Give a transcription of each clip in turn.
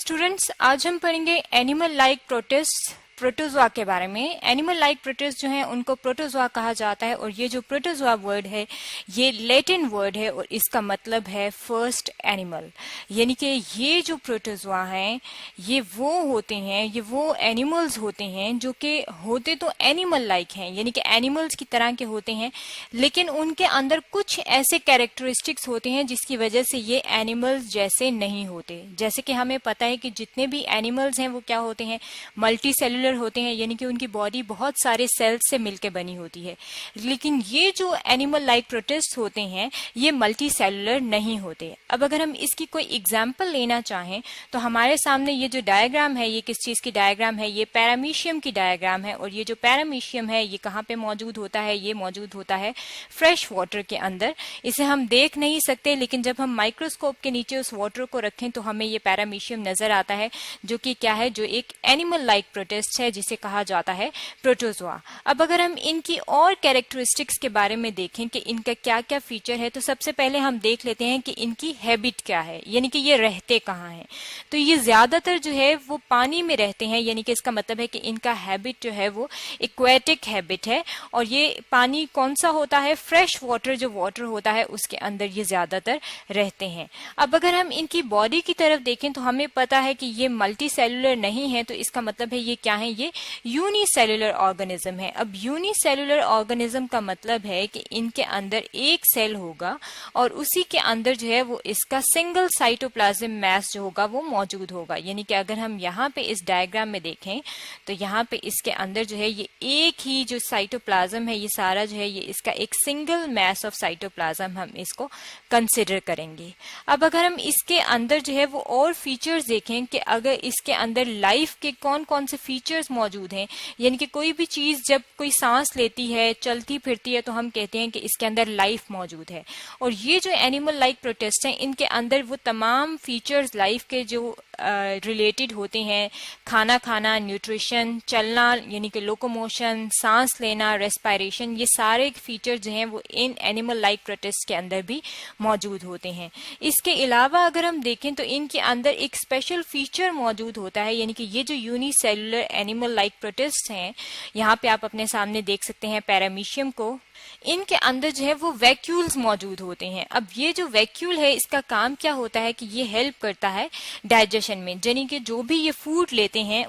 Students, आज हम पढ़ेंगे एनिमल लाइक प्रोटिस्ट प्रोटोजोआ के बारे में। एनिमल लाइक प्रोटिस्ट जो हैं उनको प्रोटोजोआ कहा जाता है और ये जो प्रोटोजोआ वर्ड है ये लैटिन वर्ड है और इसका मतलब है फर्स्ट एनिमल। यानी कि ये जो प्रोटोजोआ हैं ये वो होते हैं, ये वो एनिमल्स होते हैं जो कि होते तो एनिमल लाइक हैं, यानी कि एनिमल्स की तरह के होते हैं, लेकिन उनके अंदर कुछ ऐसे कैरेक्टरिस्टिक्स होते हैं जिसकी वजह से ये एनिमल्स जैसे नहीं होते। जैसे कि हमें पता है कि जितने भी एनिमल्स हैं वो क्या होते हैं, मल्टी सेलुलर होते हैं, यानी कि उनकी बॉडी बहुत सारे सेल्स से मिलकर बनी होती है। लेकिन ये जो एनिमल लाइक प्रोटिस्ट होते हैं ये मल्टी सेलुलर नहीं होते। अब अगर हम इसकी कोई एग्जांपल लेना चाहें तो हमारे सामने ये जो डायग्राम है ये किस चीज की डायग्राम है, ये पैरामीशियम की डायग्राम है। और ये जो पैरामीशियम है ये कहाँ पे मौजूद होता है, ये मौजूद होता है फ्रेश वाटर के अंदर। इसे हम देख नहीं सकते, लेकिन जब हम माइक्रोस्कोप के नीचे उस वाटर को रखें तो हमें ये पैरामीशियम नजर आता है, जो कि क्या है, जो एक एनिमल लाइक प्रोटिस्ट है जिसे कहा जाता है प्रोटोजोआ। अब अगर हम इनकी और कैरेक्टरिस्टिक्स के बारे में देखें कि इनका क्या क्या फीचर है, तो सबसे पहले हम देख लेते हैं कि इनकी हैबिट क्या है, यानी कि ये रहते कहाँ हैं। तो ये ज्यादातर जो है वो पानी में रहते हैं, यानी कि इसका मतलब है कि इनका हैबिट जो है वो एक्वेटिक हैबिट है। और ये पानी कौन सा होता है, फ्रेश वाटर जो वाटर होता है उसके अंदर ये ज्यादातर रहते हैं। अब अगर हम इनकी बॉडी की तरफ देखें तो हमें पता है कि ये मल्टी सेलुलर नहीं है, तो इसका मतलब है ये क्या है, ये यूनिसेलुलर ऑर्गेनिज्म है। अब यूनिसेलुलर ऑर्गेनिज्म का मतलब है कि इनके अंदर एक सेल होगा और उसी के अंदर जो है वो इसका सिंगल साइटोप्लाज्म मैस जो होगा वो मौजूद होगा। यानी कि अगर हम यहाँ पे इस डायग्राम में देखें तो यहाँ पे इसके अंदर जो है ये एक ही जो साइटोप्लाज्म है ये सारा जो है ये इसका एक सिंगल मैस ऑफ साइटोप्लाज्म हम इसको कंसिडर करेंगे। अब अगर हम इसके अंदर जो है वो और फीचर्स देखें कि अगर इसके अंदर लाइफ के कौन कौन से फीचर्स मौजूद हैं, यानी कि कोई भी चीज जब कोई सांस लेती है, चलती फिरती है, तो हम कहते हैं कि इसके अंदर लाइफ मौजूद है। और ये जो एनिमल लाइक प्रोटिस्ट हैं इनके अंदर वो तमाम फीचर्स लाइफ के जो रिलेटेड होते हैं, खाना खाना, न्यूट्रिशन, चलना यानी कि लोकोमोशन, सांस लेना, रेस्पिरेशन, ये सारे फीचर जो हैं वो इन एनिमल लाइक प्रोटिस्ट के अंदर भी मौजूद होते हैं। इसके अलावा अगर हम देखें तो इनके अंदर एक स्पेशल फीचर मौजूद होता है, यानी कि ये जो यूनिसेलुलर एनिमल लाइक प्रोटिस्ट हैं, यहाँ पे आप अपने सामने देख सकते हैं पैरामीशियम को, इनके अंदर जो है वो वैक्यूल्स मौजूद होते हैं। अब ये जो वैक्यूल है इसका काम क्या होता है कि ये हेल्प करता है डाइजेशन में, यानी कि जो भी ये फूड लेते हैं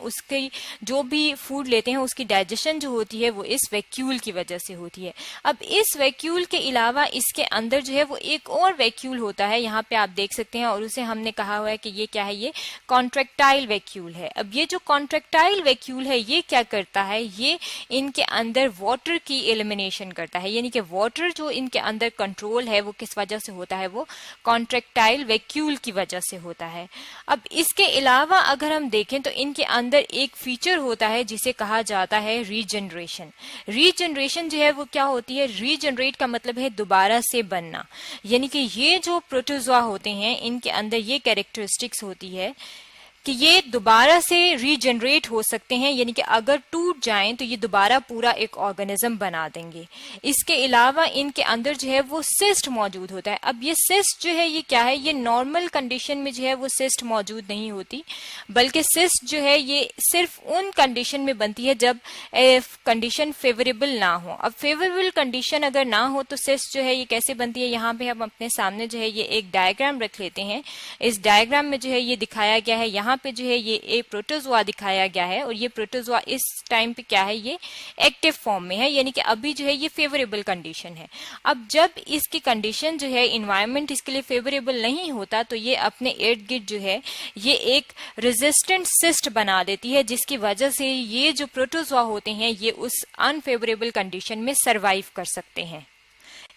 उसकी डाइजेशन जो होती है वो इस वैक्यूल की वजह से होती है। अब इस वैक्यूल के अलावा इसके अंदर जो है वो एक और वैक्यूल होता है, यहाँ पे आप देख सकते हैं, और उसे हमने कहा हुआ है कि ये क्या है, ये कॉन्ट्रैक्टाइल वैक्यूल है। अब ये जो कॉन्ट्रैक्टाइल वैक्यूल है ये क्या करता है, ये इनके अंदर वाटर की एलिमिनेशन करता है, यानी कि वाटर जो इनके अंदर कंट्रोल है वो किस वजह से होता है, वो कॉन्ट्रैक्टाइल वैक्यूल की वजह से होता है। अब इसके अलावा अगर हम देखें तो इनके अंदर एक फीचर होता है जिसे कहा जाता है रीजनरेशन। रीजनरेशन जो है वो क्या होती है, रीजनरेट का मतलब है दोबारा से बनना, यानी कि ये जो प्रोटोजोआ होते हैं इनके अंदर ये कैरेक्टरिस्टिक्स होती है कि ये दोबारा से रीजनरेट हो सकते हैं, यानी कि अगर टूट जाएं तो ये दोबारा पूरा एक ऑर्गेनिज्म बना देंगे। इसके अलावा इनके अंदर जो है वो सिस्ट मौजूद होता है। अब ये सिस्ट जो है ये क्या है, ये नॉर्मल कंडीशन में जो है वो सिस्ट मौजूद नहीं होती, बल्कि सिस्ट जो है ये सिर्फ उन कंडीशन में बनती है जब कंडीशन फेवरेबल ना हो। अब फेवरेबल कंडीशन अगर ना हो तो सिस्ट जो है ये कैसे बनती है, यहाँ पे हम अपने सामने जो है ये एक डायग्राम रख लेते हैं। इस डायग्राम में जो है ये दिखाया गया है, यहाँ पे जो है ये एक प्रोटोजोआ दिखाया गया है, और ये प्रोटोजोआ इस टाइम पे क्या है, ये एक्टिव फॉर्म में है, यानी कि अभी जो है ये फेवरेबल कंडीशन है। अब जब इसकी कंडीशन जो है इन्वायरमेंट इसके लिए फेवरेबल नहीं होता तो ये अपने इर्द गिर्द जो है ये एक रेजिस्टेंट सिस्ट बना देती है, जिसकी वजह से ये जो प्रोटोजोआ होते हैं ये उस अनफेवरेबल कंडीशन में सरवाइव कर सकते हैं।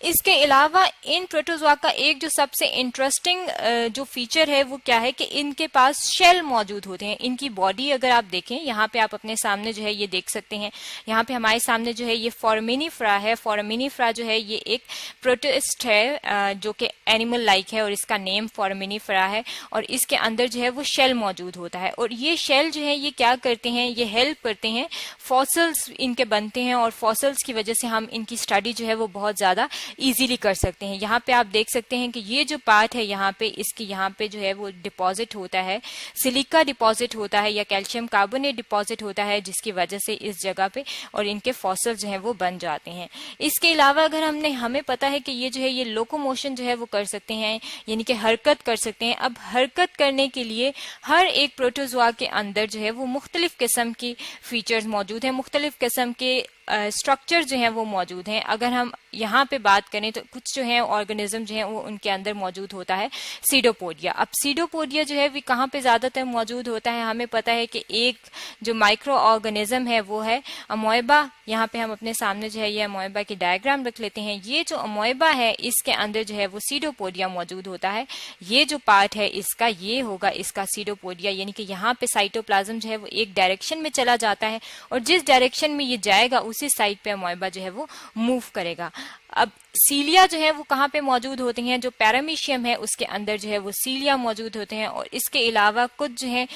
इसके अलावा इन प्रोटोजोआ का एक जो सबसे इंटरेस्टिंग जो फीचर है वो क्या है कि इनके पास शेल मौजूद होते हैं। इनकी बॉडी अगर आप देखें, यहाँ पे आप अपने सामने जो है ये देख सकते हैं, यहाँ पे हमारे सामने जो है ये फोरामिनीफेरा है। फोरामिनीफेरा जो है ये एक प्रोटिस्ट है जो कि एनिमल लाइक है और इसका नेम फोरामिनीफेरा है, और इसके अंदर जो है वो शेल मौजूद होता है। और ये शेल जो है ये क्या करते हैं, ये हेल्प करते हैं, फॉसिल्स इनके बनते हैं, और फॉसिल्स की वजह से हम इनकी स्टडी जो है वो बहुत ज्यादा इजीली कर सकते हैं। यहाँ पे आप देख सकते हैं कि ये जो पार्ट है यहाँ पे, इसकी यहाँ पे जो है वो डिपॉजिट होता है, सिलिका डिपॉजिट होता है या कैल्शियम कार्बोनेट डिपॉजिट होता है, जिसकी वजह से इस जगह पे और इनके फॉसिल जो है वो बन जाते हैं। इसके अलावा अगर हमें पता है कि ये जो है ये लोकोमोशन जो है वो कर सकते हैं, यानी कि हरकत कर सकते हैं। अब हरकत करने के लिए हर एक प्रोटोजोआ के अंदर जो है वो मुख्तलिफ किस्म की फीचर्स मौजूद हैं, मुख्तलिफ किस्म के स्ट्रक्चर जो हैं वो मौजूद हैं। अगर हम यहाँ पे बात करें तो कुछ जो है ऑर्गेनिज्म जो है वो उनके अंदर मौजूद होता है सीडोपोडिया। अब सीडोपोडिया जो है वो कहाँ पे ज्यादातर मौजूद होता है, हमें पता है कि एक जो माइक्रो ऑर्गेनिज्म है वो है अमोएबा। यहाँ पे हम अपने सामने जो है ये अमोएबा की डायग्राम रख लेते हैं। ये जो अमोएबा है इसके अंदर जो है वो सीडोपोडिया मौजूद होता है। ये जो पार्ट है इसका, ये होगा इसका सीडोपोडिया, यानी कि यहाँ पे साइटोप्लाज्म जो है वो एक डायरेक्शन में चला जाता है और जिस डायरेक्शन में ये जाएगा उसी साइड पे अमोएबा जो है वो मूव करेगा। अब सीलिया जो है वो कहाँ पे मौजूद होती हैं, जो पैरामीशियम है उसके अंदर जो है वो सीलिया मौजूद होते हैं। और इसके अलावा कुछ जो है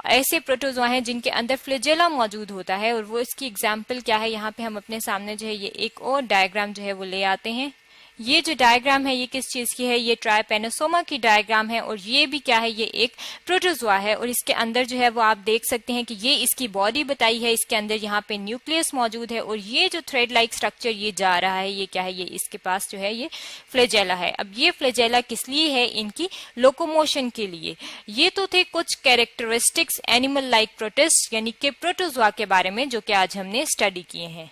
ऐसे प्रोटोजोआ हैं जिनके अंदर फ्लैजेला मौजूद होता है, और वो इसकी एग्जांपल क्या है, यहाँ पे हम अपने सामने जो है ये एक और डायग्राम जो है वो ले आते हैं। ये जो डायग्राम है ये किस चीज की है, ये ट्राइपेनोसोमा की डायग्राम है। और ये भी क्या है, ये एक प्रोटोजोआ है और इसके अंदर जो है वो आप देख सकते हैं कि ये इसकी बॉडी बताई है, इसके अंदर यहाँ पे न्यूक्लियस मौजूद है और ये जो थ्रेड लाइक स्ट्रक्चर ये जा रहा है, ये क्या है, ये इसके पास जो है ये फ्लैजेला है। अब ये फ्लैजेला किस लिए है, इनकी लोकोमोशन के लिए। ये तो थे कुछ कैरेक्टरिस्टिक्स एनिमल लाइक प्रोटिस्ट यानी कि प्रोटोजोआ के बारे में जो कि आज हमने स्टडी किए हैं।